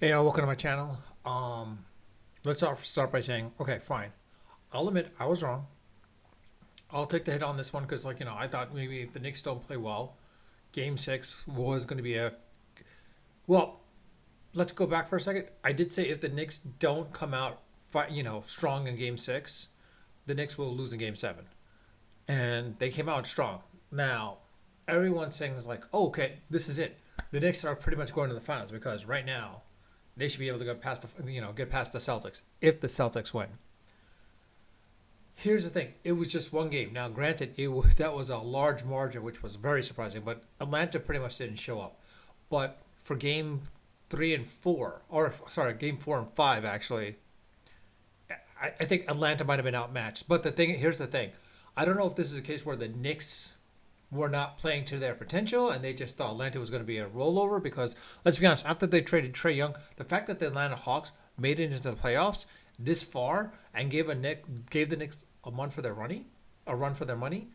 Hey, welcome to my channel. Let's start by saying, okay, fine. I'll admit I was wrong. I'll take the hit on this one because, I thought maybe if the Knicks don't play well, Game Six was going to be a well. Let's go back for a second. I did say if the Knicks don't come out, strong in Game Six, the Knicks will lose in Game Seven, and they came out strong. Now, everyone's saying is like, oh, okay, this is it. The Knicks are pretty much going to the finals because right now they should be able to get past the Celtics if the Celtics win. Here's the thing: it was just one game. Now, granted, that was a large margin, which was very surprising. But Atlanta pretty much didn't show up. But for game 3 and 4, or sorry, game 4 and 5, actually, I think Atlanta might have been outmatched. But here's the thing: I don't know if this is a case where the Knicks were not playing to their potential and they just thought Atlanta was going to be a rollover because let's be honest, after they traded Trey Young, the fact that the Atlanta Hawks made it into the playoffs this far and gave the Knicks a run for their money,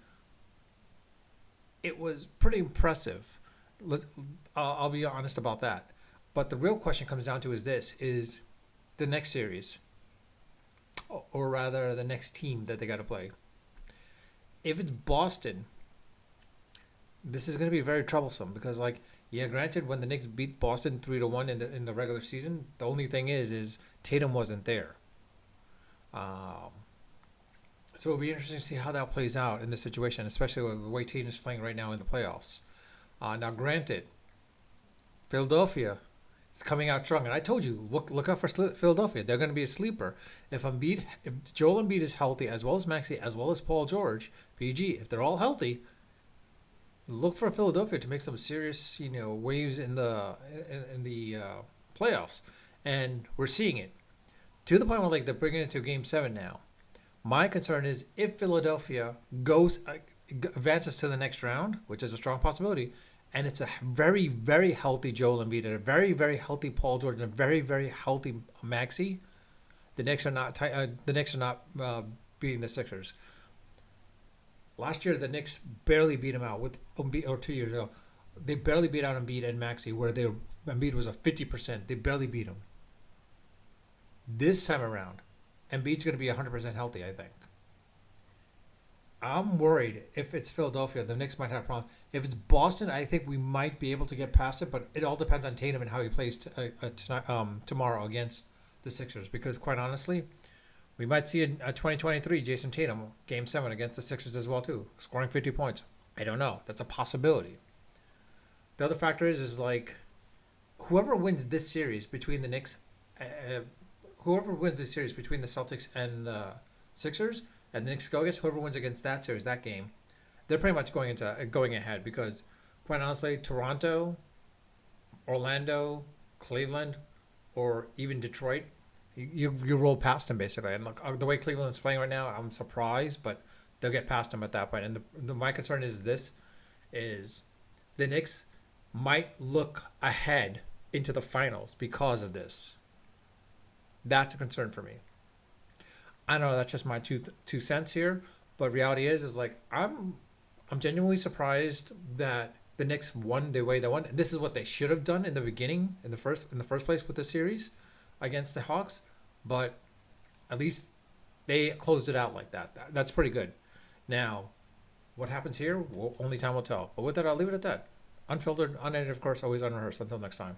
it was pretty impressive. I'll be honest about that. But the real question comes down to is the next series, or rather the next team that they got to play. If it's Boston, this is going to be very troublesome because, yeah, granted, when the Knicks beat Boston 3-1 in the regular season, the only thing is Tatum wasn't there. Um, so it'll be interesting to see how that plays out in this situation, especially with the way Tatum is playing right now in the playoffs. Now, granted, Philadelphia is coming out strong, and I told you, look out for Philadelphia. They're going to be a sleeper. If Joel Embiid is healthy, as well as Maxey, as well as Paul George, PG, if they're all healthy, look for Philadelphia to make some serious, waves in the playoffs, and we're seeing it to the point where they're bringing it to Game 7 now. My concern is if Philadelphia advances to the next round, which is a strong possibility, and it's a very very healthy Joel Embiid and a very very healthy Paul George and a very very healthy Maxey, the Knicks are not beating the Sixers. Last year, the Knicks barely beat him out with Embiid, or 2 years ago, they barely beat out Embiid and Maxey, where Embiid was a 50%. They barely beat him. This time around, Embiid's going to be 100% healthy. I think. I'm worried if it's Philadelphia, the Knicks might have problems. If it's Boston, I think we might be able to get past it, but it all depends on Tatum and how he plays tomorrow against the Sixers. Because quite honestly, we might see a 2023 Jason Tatum Game 7 against the Sixers as well too, scoring 50 points. I don't know. That's a possibility. The other factor is whoever wins this series between the Knicks, uh, whoever wins this series between the Celtics and the Sixers, and the Knicks go against whoever wins against that series, that game, they're pretty much going ahead because, quite honestly, Toronto, Orlando, Cleveland, or even Detroit, you roll past them basically. And look, the way Cleveland's playing right now, I'm surprised, but they'll get past them at that point. And my concern is the Knicks might look ahead into the finals because of this. That's a concern for me. I don't know. That's just my two cents here. But reality is I'm genuinely surprised that the Knicks won the way they won. This is what they should have done in the beginning, in the first place with the series against the Hawks. But at least they closed it out like that. That's pretty good. Now, what happens here? Well, only time will tell. But with that, I'll leave it at that. Unfiltered, unedited, of course, always unrehearsed. Until next time.